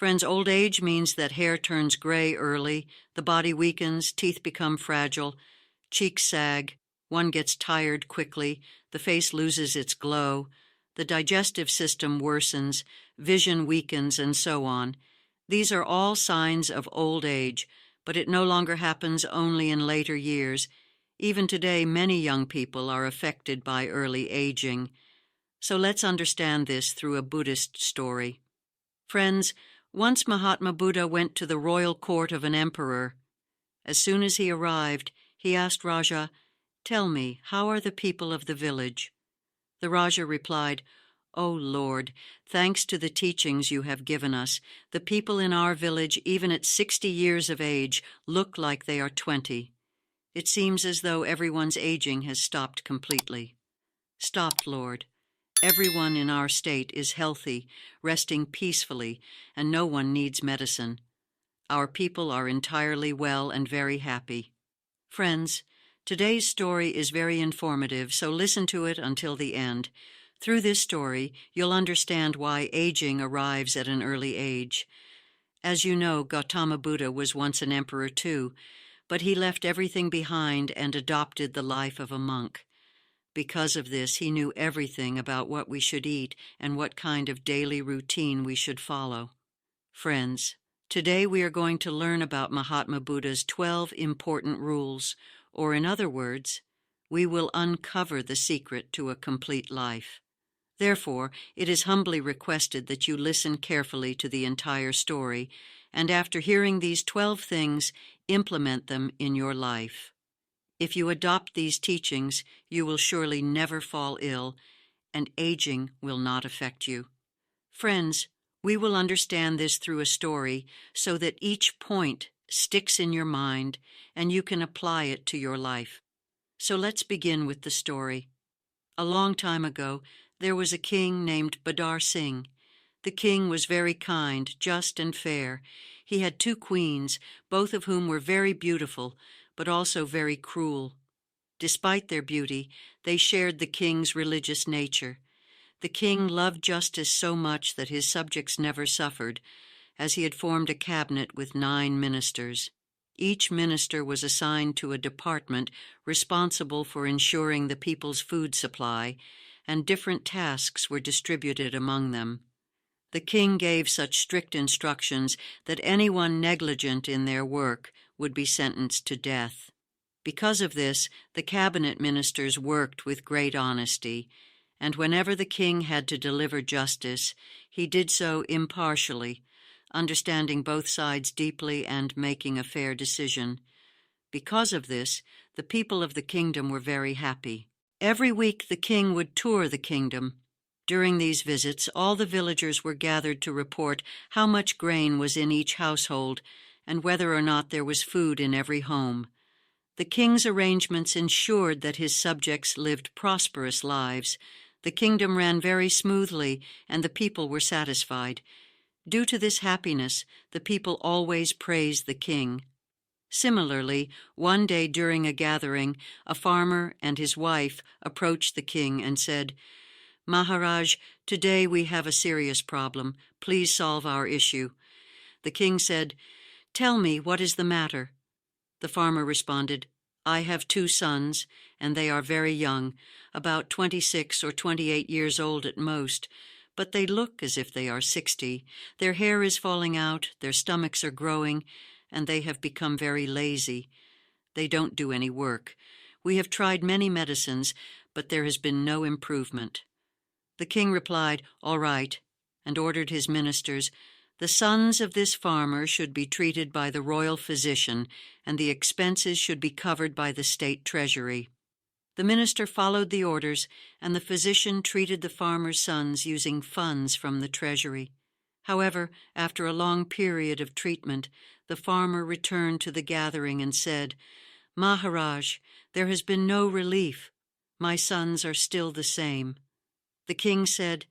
Friends, old age means that hair turns gray early, the body weakens, teeth become fragile, cheeks sag, one gets tired quickly, the face loses its glow, the digestive system worsens, vision weakens, and so on. These are all signs of old age, but it no longer happens only in later years. Even today, many young people are affected by early aging. So let's understand this through a Buddhist story. Friends, once Mahatma Buddha went to the royal court of an emperor. As soon as he arrived, he asked Raja, "Tell me, how are the people of the village?" The Raja replied, "O Lord, thanks to the teachings you have given us, the people in our village, even at 60 years of age, look like they are 20. It seems as though everyone's aging has stopped completely." "Stopped, Lord. Everyone in our state is healthy, resting peacefully, and no one needs medicine. Our people are entirely well and very happy." Friends, today's story is very informative, so listen to it until the end. Through this story, you'll understand why aging arrives at an early age. As you know, Gautama Buddha was once an emperor too, but he left everything behind and adopted the life of a monk. Because of this, he knew everything about what we should eat and what kind of daily routine we should follow. Friends, today we are going to learn about Mahatma Buddha's 12 important rules, or in other words, we will uncover the secret to a complete life. Therefore, it is humbly requested that you listen carefully to the entire story, and after hearing these 12 things, implement them in your life. If you adopt these teachings, you will surely never fall ill, and aging will not affect you. Friends, we will understand this through a story so that each point sticks in your mind and you can apply it to your life. So let's begin with the story. A long time ago, there was a king named Badar Singh. The king was very kind, just, and fair. He had 2 queens, both of whom were very beautiful, but also very cruel. Despite their beauty, they shared the king's religious nature. The king loved justice so much that his subjects never suffered, as he had formed a cabinet with 9 ministers. Each minister was assigned to a department responsible for ensuring the people's food supply, and different tasks were distributed among them. The king gave such strict instructions that anyone negligent in their work would be sentenced to death. Because of this, the cabinet ministers worked with great honesty, and whenever the king had to deliver justice, he did so impartially, understanding both sides deeply and making a fair decision. Because of this, the people of the kingdom were very happy. Every week the king would tour the kingdom. During these visits, all the villagers were gathered to report how much grain was in each household and whether or not there was food in every home. The king's arrangements ensured that his subjects lived prosperous lives. The kingdom ran very smoothly, and the people were satisfied. Due to this happiness, the people always praised the king. Similarly, one day during a gathering, a farmer and his wife approached the king and said, "Maharaj, today we have a serious problem. Please solve our issue." The king said, "Tell me, what is the matter?" The farmer responded, "I have 2 sons, and they are very young, about 26 or 28 years old at most, but they look as if they are 60. Their hair is falling out, their stomachs are growing, and they have become very lazy. They don't do any work. We have tried many medicines, but there has been no improvement." The king replied, "All right," and ordered his ministers, "The sons of this farmer should be treated by the royal physician, and the expenses should be covered by the state treasury." The minister followed the orders, and the physician treated the farmer's sons using funds from the treasury. However, after a long period of treatment, the farmer returned to the gathering and said, "Maharaj, there has been no relief. My sons are still the same." The king said,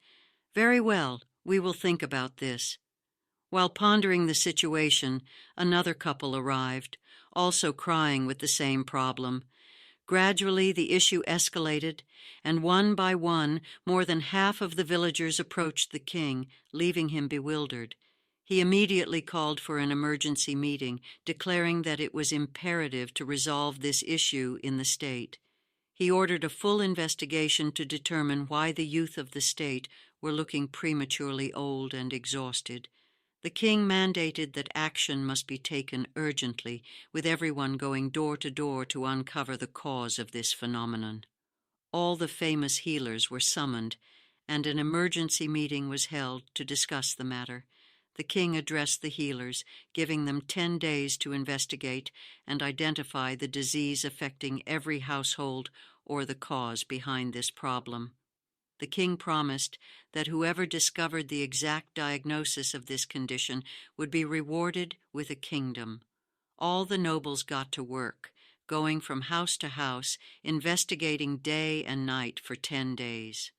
"Very well, we will think about this." While pondering the situation, another couple arrived, also crying with the same problem. Gradually the issue escalated, and one by one more than half of the villagers approached the king, leaving him bewildered. He immediately called for an emergency meeting, declaring that it was imperative to resolve this issue in the state. He ordered a full investigation to determine why the youth of the state were looking prematurely old and exhausted. The king mandated that action must be taken urgently, with everyone going door to door to uncover the cause of this phenomenon. All the famous healers were summoned, and an emergency meeting was held to discuss the matter. The king addressed the healers, giving them 10 days to investigate and identify the disease affecting every household or the cause behind this problem. The king promised that whoever discovered the exact diagnosis of this condition would be rewarded with a kingdom. All the nobles got to work, going from house to house, investigating day and night for 10 days.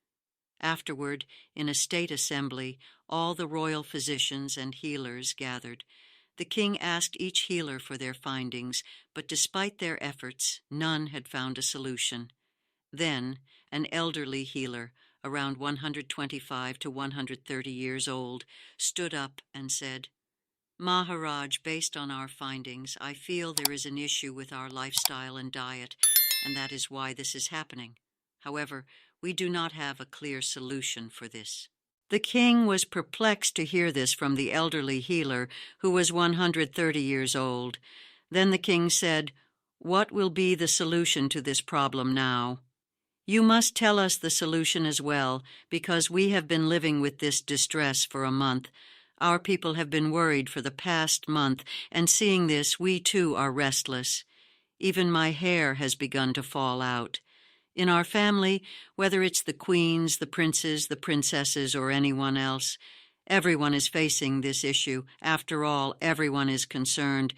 Afterward, in a state assembly, all the royal physicians and healers gathered. The king asked each healer for their findings, but despite their efforts, none had found a solution. Then, an elderly healer, around 125 to 130 years old, stood up and said, "Maharaj, based on our findings, I feel there is an issue with our lifestyle and diet, and that is why this is happening. However, we do not have a clear solution for this." The king was perplexed to hear this from the elderly healer, who was 130 years old. Then the king said, "What will be the solution to this problem now?" "You must tell us the solution as well, because we have been living with this distress for a month. Our people have been worried for the past month, and seeing this, we too are restless. Even my hair has begun to fall out. In our family, whether it's the queens, the princes, the princesses, or anyone else, everyone is facing this issue. After all, everyone is concerned.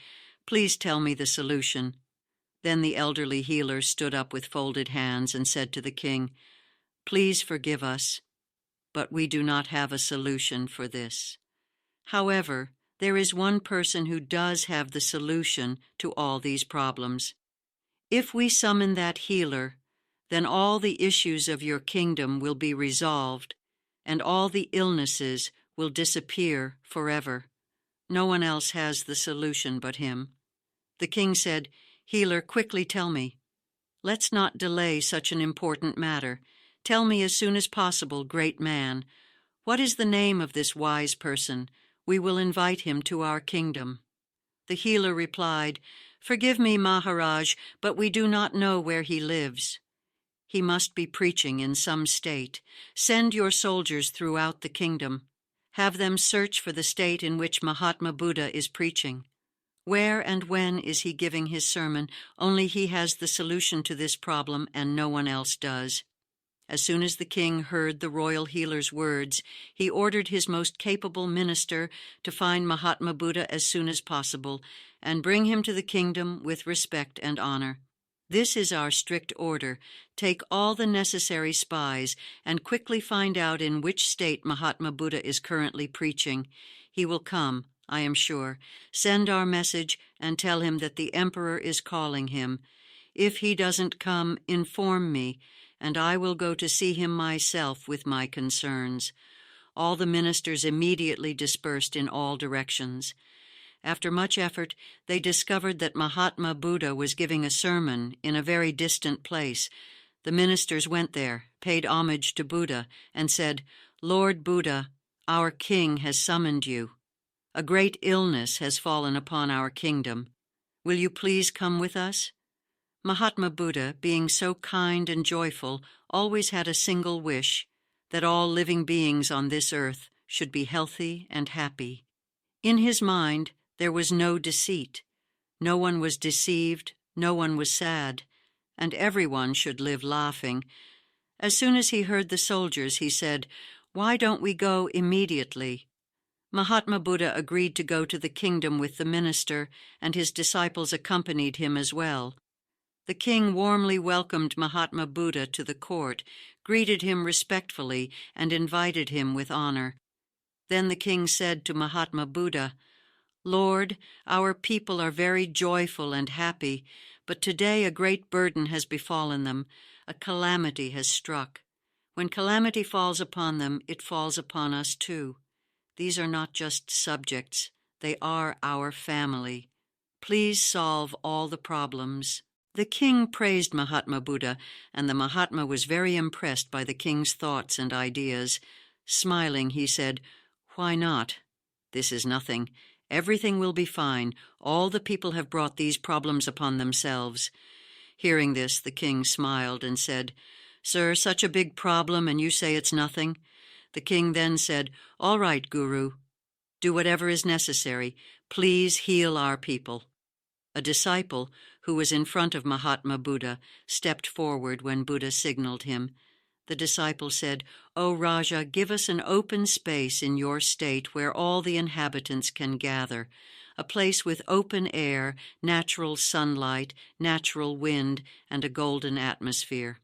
Please tell me the solution." Then the elderly healer stood up with folded hands and said to the king, "Please forgive us, but we do not have a solution for this. However, there is one person who does have the solution to all these problems. If we summon that healer, then all the issues of your kingdom will be resolved, and all the illnesses will disappear forever. No one else has the solution but him." The king said, "Healer, quickly tell me. Let's not delay such an important matter. Tell me as soon as possible, great man. What is the name of this wise person? We will invite him to our kingdom." The healer replied, "Forgive me, Maharaj, but we do not know where he lives. He must be preaching in some state. Send your soldiers throughout the kingdom. Have them search for the state in which Mahatma Buddha is preaching. Where and when is he giving his sermon? Only he has the solution to this problem, and no one else does." As soon as the king heard the royal healer's words, he ordered his most capable minister to find Mahatma Buddha as soon as possible and bring him to the kingdom with respect and honor. "This is our strict order. Take all the necessary spies and quickly find out in which state Mahatma Buddha is currently preaching. He will come, I am sure. Send our message and tell him that the emperor is calling him. If he doesn't come, inform me, and I will go to see him myself with my concerns." All the ministers immediately dispersed in all directions. After much effort, they discovered that Mahatma Buddha was giving a sermon in a very distant place. The ministers went there, paid homage to Buddha, and said, "Lord Buddha, our king has summoned you. A great illness has fallen upon our kingdom. Will you please come with us?" Mahatma Buddha, being so kind and joyful, always had a single wish, that all living beings on this earth should be healthy and happy. In his mind, there was no deceit. No one was deceived, no one was sad, and everyone should live laughing. As soon as he heard the soldiers, he said, "Why don't we go immediately?" Mahatma Buddha agreed to go to the kingdom with the minister, and his disciples accompanied him as well. The king warmly welcomed Mahatma Buddha to the court, greeted him respectfully, and invited him with honor. Then the king said to Mahatma Buddha, "Lord, our people are very joyful and happy, but today a great burden has befallen them. A calamity has struck. When calamity falls upon them, it falls upon us too. These are not just subjects, they are our family. Please solve all the problems." The king praised Mahatma Buddha, and the Mahatma was very impressed by the king's thoughts and ideas. Smiling, he said, "Why not? This is nothing. Everything will be fine. All the people have brought these problems upon themselves." Hearing this, the king smiled and said, "Sir, such a big problem, and you say it's nothing?" The king then said, "All right, Guru. Do whatever is necessary. Please heal our people." A disciple, who was in front of Mahatma Buddha, stepped forward when Buddha signaled him. The disciple said, "O Raja, give us an open space in your state where all the inhabitants can gather, a place with open air, natural sunlight, natural wind, and a golden atmosphere.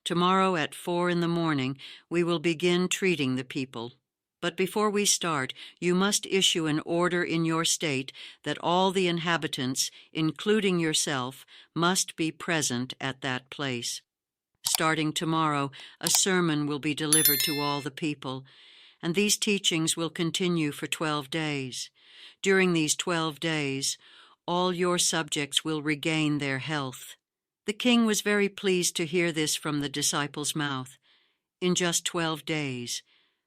Tomorrow at 4 in the morning, we will begin treating the people. But before we start, you must issue an order in your state that all the inhabitants, including yourself, must be present at that place. Starting tomorrow, a sermon will be delivered to all the people, and these teachings will continue for 12 days. During these 12 days, all your subjects will regain their health." The king was very pleased to hear this from the disciple's mouth. In just 12 days,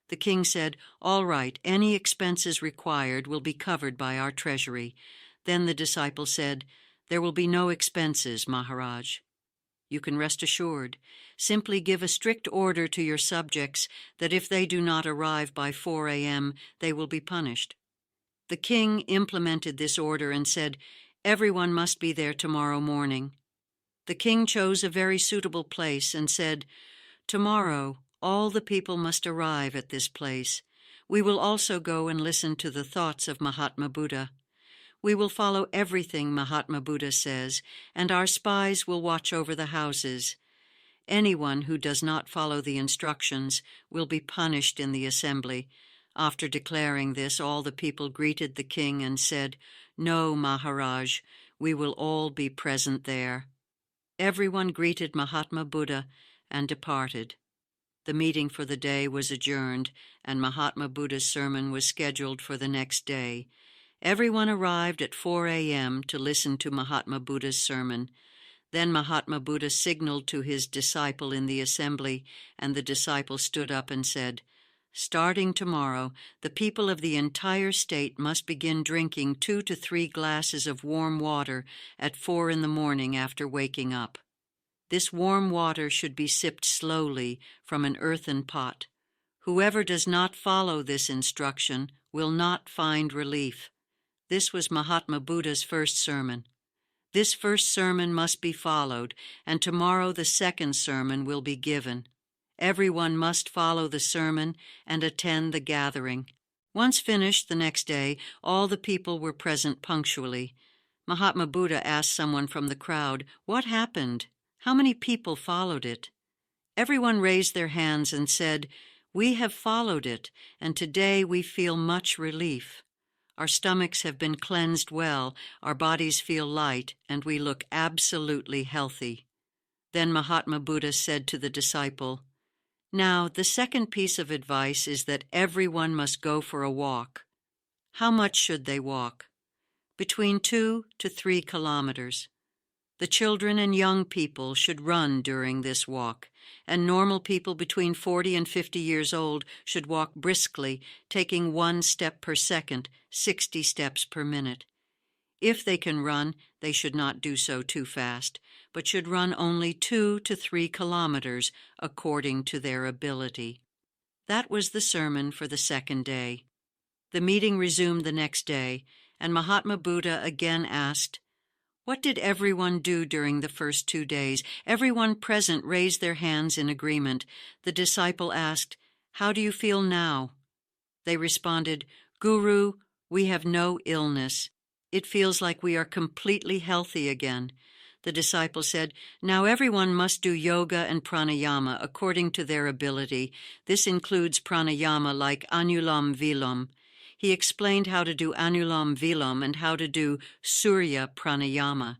the king said, "All right, any expenses required will be covered by our treasury." Then the disciple said, "There will be no expenses, Maharaj. You can rest assured. Simply give a strict order to your subjects that if they do not arrive by 4 a.m., they will be punished." The king implemented this order and said, "Everyone must be there tomorrow morning." The king chose a very suitable place and said, "Tomorrow, all the people must arrive at this place. We will also go and listen to the thoughts of Mahatma Buddha. We will follow everything Mahatma Buddha says, and our spies will watch over the houses. Anyone who does not follow the instructions will be punished in the assembly." After declaring this, all the people greeted the king and said, "No, Maharaj, we will all be present there." Everyone greeted Mahatma Buddha and departed. The meeting for the day was adjourned, and Mahatma Buddha's sermon was scheduled for the next day. Everyone arrived at 4 a.m. to listen to Mahatma Buddha's sermon. Then Mahatma Buddha signaled to his disciple in the assembly, and the disciple stood up and said, "Starting tomorrow, the people of the entire state must begin drinking 2 to 3 glasses of warm water at 4 in the morning after waking up. This warm water should be sipped slowly from an earthen pot. Whoever does not follow this instruction will not find relief." This was Mahatma Buddha's first sermon. This first sermon must be followed, and tomorrow the second sermon will be given. Everyone must follow the sermon and attend the gathering. Once finished the next day, all the people were present punctually. Mahatma Buddha asked someone from the crowd, "What happened? How many people followed it?" Everyone raised their hands and said, "We have followed it, and today we feel much relief. Our stomachs have been cleansed well, our bodies feel light, and we look absolutely healthy." Then Mahatma Buddha said to the disciple, "Now, the second piece of advice is that everyone must go for a walk." How much should they walk? Between 2 to 3 kilometers. The children and young people should run during this walk, and normal people between 40 and 50 years old should walk briskly, taking 1 step per second, 60 steps per minute. If they can run, they should not do so too fast, but should run only 2 to 3 kilometers according to their ability. That was the sermon for the second day. The meeting resumed the next day, and Mahatma Buddha again asked, "What did everyone do during the first 2 days?" Everyone present raised their hands in agreement. The disciple asked, "How do you feel now?" They responded, "Guru, we have no illness. It feels like we are completely healthy again." The disciple said, "Now everyone must do yoga and pranayama according to their ability. This includes pranayama like Anulam Vilom." He explained how to do Anulam Vilom and how to do Surya Pranayama.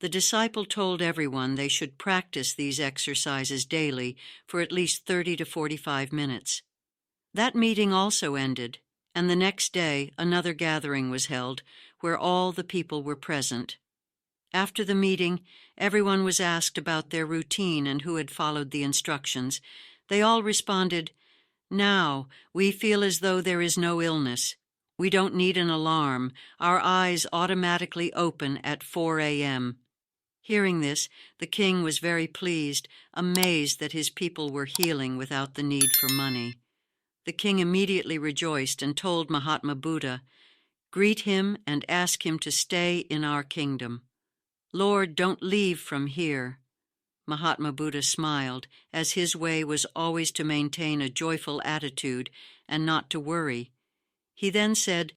The disciple told everyone they should practice these exercises daily for at least 30 to 45 minutes. That meeting also ended, And the next day another gathering was held, where all the people were present. After the meeting, everyone was asked about their routine and who had followed the instructions. They all responded, "Now, we feel as though there is no illness. We don't need an alarm. Our eyes automatically open at 4 a.m. Hearing this, the king was very pleased, amazed that his people were healing without the need for money. The king immediately rejoiced and told Mahatma Buddha, "Greet him and ask him to stay in our kingdom. Lord, don't leave from here." Mahatma Buddha smiled, as his way was always to maintain a joyful attitude and not to worry. He then said,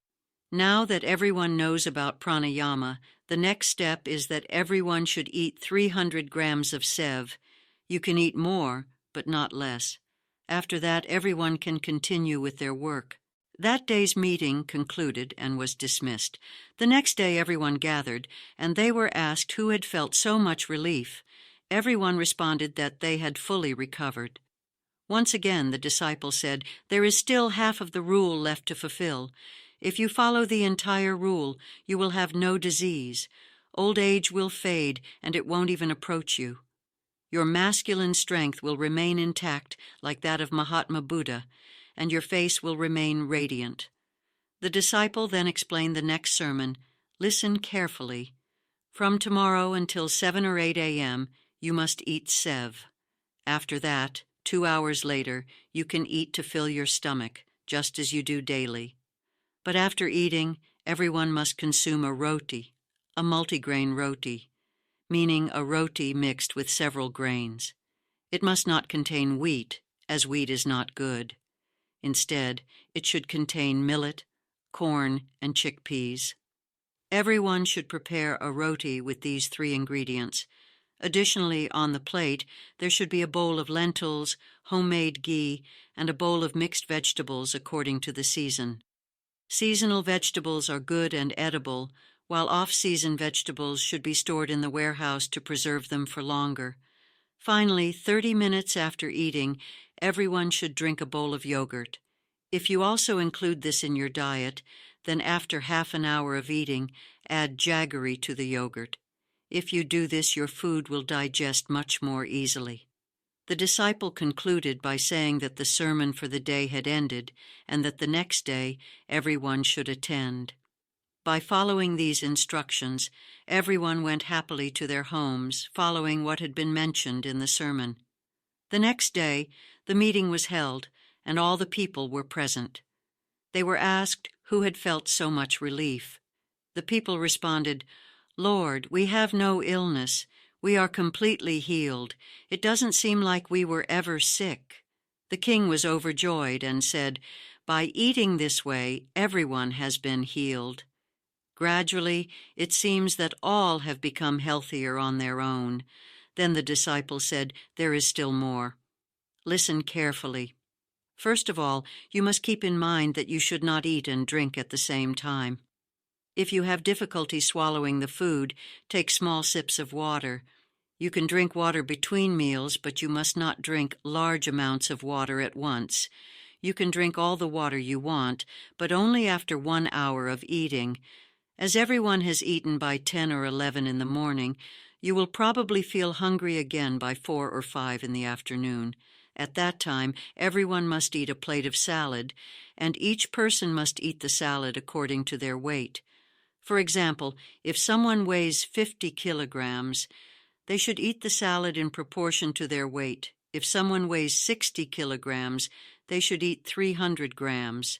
"Now that everyone knows about pranayama, the next step is that everyone should eat 300 grams of sev. You can eat more, but not less. After that, everyone can continue with their work." That day's meeting concluded and was dismissed. The next day everyone gathered, and they were asked who had felt so much relief. Everyone responded that they had fully recovered. Once again the disciple said, "There is still half of the rule left to fulfill. If you follow the entire rule, you will have no disease. Old age will fade, and it won't even approach you. Your masculine strength will remain intact like that of Mahatma Buddha, and your face will remain radiant." The disciple then explained the next sermon. "Listen carefully. From tomorrow until 7 or 8 a.m., you must eat sev. After that, 2 hours later, you can eat to fill your stomach, just as you do daily. But after eating, everyone must consume a roti, a multigrain roti, meaning a roti mixed with several grains. It must not contain wheat, as wheat is not good. Instead, it should contain millet, corn, and chickpeas. Everyone should prepare a roti with these 3 ingredients. Additionally, on the plate, there should be a bowl of lentils, homemade ghee, and a bowl of mixed vegetables according to the season. Seasonal vegetables are good and edible, while off-season vegetables should be stored in the warehouse to preserve them for longer. Finally, 30 minutes after eating, everyone should drink a bowl of yogurt. If you also include this in your diet, then after half an hour of eating, add jaggery to the yogurt. If you do this, your food will digest much more easily. The disciple concluded by saying that the sermon for the day had ended and that the next day everyone should attend. By following these instructions, everyone went happily to their homes, following what had been mentioned in the sermon. The next day, the meeting was held, and all the people were present. They were asked who had felt so much relief. The people responded, "Lord, we have no illness. We are completely healed. It doesn't seem like we were ever sick." The king was overjoyed and said, "By eating this way, everyone has been healed." Gradually, it seems that all have become healthier on their own. Then the disciple said, "There is still more. Listen carefully. First of all, you must keep in mind that you should not eat and drink at the same time. If you have difficulty swallowing the food, take small sips of water. You can drink water between meals, but you must not drink large amounts of water at once. You can drink all the water you want, but only after 1 hour of eating. As everyone has eaten by 10 or 11 in the morning, you will probably feel hungry again by 4 or 5 in the afternoon. At that time, everyone must eat a plate of salad, and each person must eat the salad according to their weight. For example, if someone weighs 50 kilograms, they should eat the salad in proportion to their weight. If someone weighs 60 kilograms, they should eat 300 grams.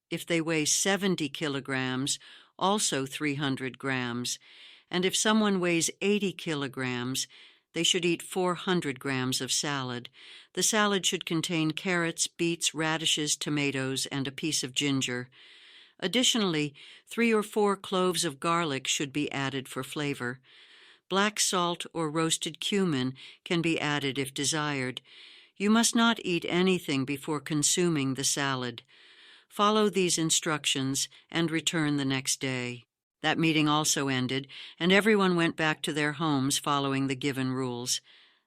If they weigh 70 kilograms, also 300 grams. And if someone weighs 80 kilograms, they should eat 400 grams of salad. The salad should contain carrots, beets, radishes, tomatoes, and a piece of ginger. Additionally, 3 or 4 cloves of garlic should be added for flavor. Black salt or roasted cumin can be added if desired. You must not eat anything before consuming the salad. Follow these instructions and return the next day. That meeting also ended, and everyone went back to their homes following the given rules.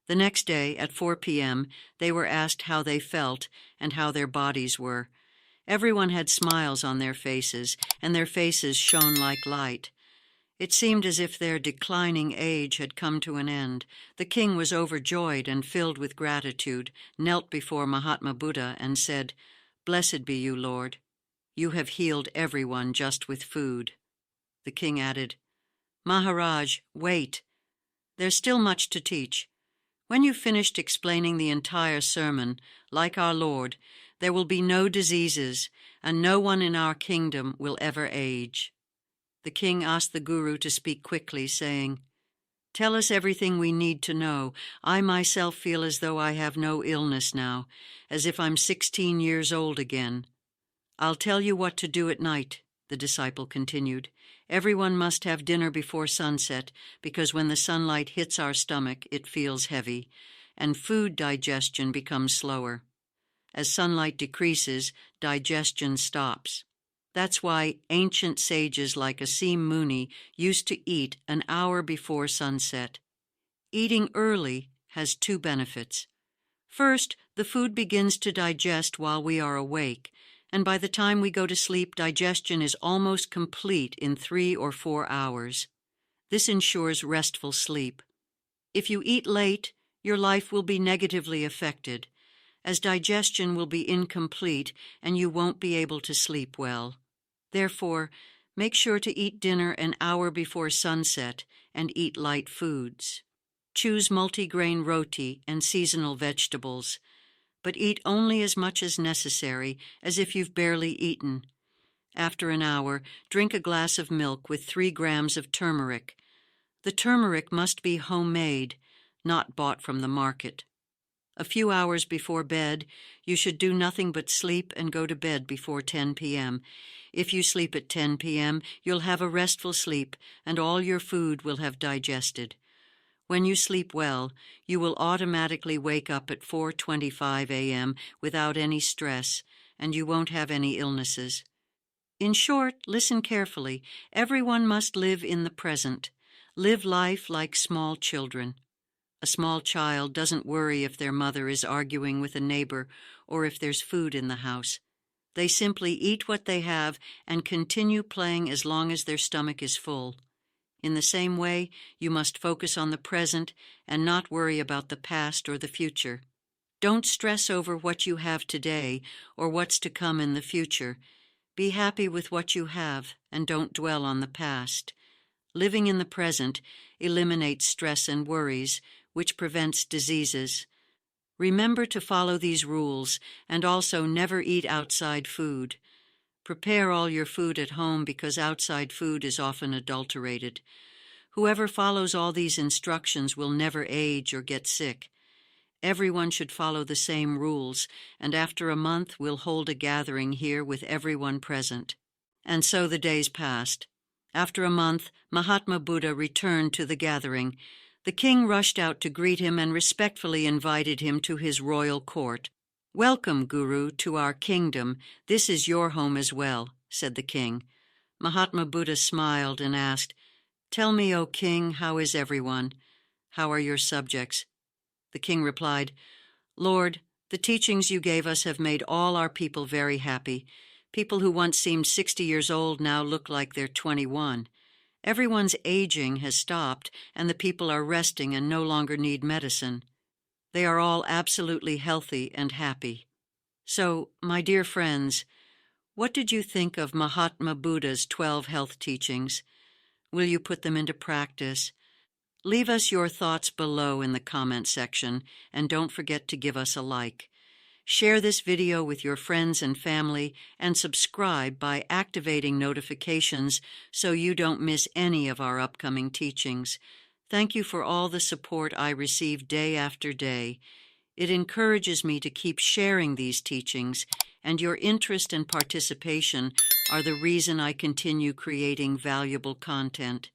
The next day, at 4 p.m., they were asked how they felt and how their bodies were. Everyone had smiles on their faces, and their faces shone like light. It seemed as if their declining age had come to an end. The king was overjoyed and filled with gratitude, knelt before Mahatma Buddha and said, "Blessed be you, Lord. You have healed everyone just with food." The king added, "Maharaj, wait. There's still much to teach. When you've finished explaining the entire sermon, like our Lord, there will be no diseases, and no one in our kingdom will ever age." The king asked the guru to speak quickly, saying, "Tell us everything we need to know. I myself feel as though I have no illness now, as if I'm 16 years old again." "I'll tell you what to do at night," the disciple continued. "Everyone must have dinner before sunset, because when the sunlight hits our stomach, it feels heavy, and food digestion becomes slower. As sunlight decreases, digestion stops. That's why ancient sages like Asim Muni used to eat an hour before sunset. Eating early has two benefits. First, the food begins to digest while we are awake, and by the time we go to sleep, digestion is almost complete in 3 or 4 hours. This ensures restful sleep. If you eat late, your life will be negatively affected, as digestion will be incomplete and you won't be able to sleep well. Therefore, make sure to eat dinner an hour before sunset and eat light foods. Choose multigrain roti and seasonal vegetables, but eat only as much as necessary, as if you've barely eaten. After an hour, drink a glass of milk with 3 grams of turmeric. The turmeric must be homemade, not bought from the market. A few hours before bed, you should do nothing but sleep and go to bed before 10 p.m. If you sleep at 10 p.m., you'll have a restful sleep, and all your food will have digested. When you sleep well, you will automatically wake up at 4:25 a.m. without any stress, and you won't have any illnesses. In short, listen carefully. Everyone must live in the present. Live life like small children. A small child doesn't worry if their mother is arguing with a neighbor or if there's food in the house. They simply eat what they have and continue playing as long as their stomach is full. In the same way, you must focus on the present and not worry about the past or the future. Don't stress over what you have today or what's to come in the future. Be happy with what you have and don't dwell on the past. Living in the present eliminates stress and worries, which prevents diseases. Remember to follow these rules and also never eat outside food. Prepare all your food at home because outside food is often adulterated. Whoever follows all these instructions will never age or get sick. Everyone should follow the same rules, and after a month we'll hold a gathering here with everyone present. And so the days passed. After a month, Mahatma Buddha returned to the gathering. The king rushed out to greet him and respectfully invited him to his royal court. "Welcome, Guru, to our kingdom. This is your home as well," said the king. Mahatma Buddha smiled and asked, "Tell me, O king, how is everyone? How are your subjects?" The king replied, "Lord, the teachings you gave us have made all our people very happy. People who once seemed 60 years old now look like they're 21. Everyone's aging has stopped, and the people are resting and no longer need medicine. They are all absolutely healthy and happy. So, my dear friends, what did you think of Mahatma Buddha's 12 health teachings? Will you put them into practice? Leave us your thoughts below in the comment section, and don't forget to give us a like. Share this video with your friends and family, and subscribe by activating notifications so you don't miss any of our upcoming teachings. Thank you for all the support I receive day after day. It encourages me to keep sharing these teachings, and your interest and participation are the reason I continue creating valuable content.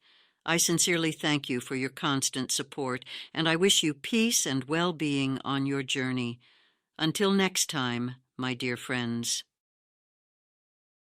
I sincerely thank you for your constant support, and I wish you peace and well-being on your journey. Until next time, my dear friends.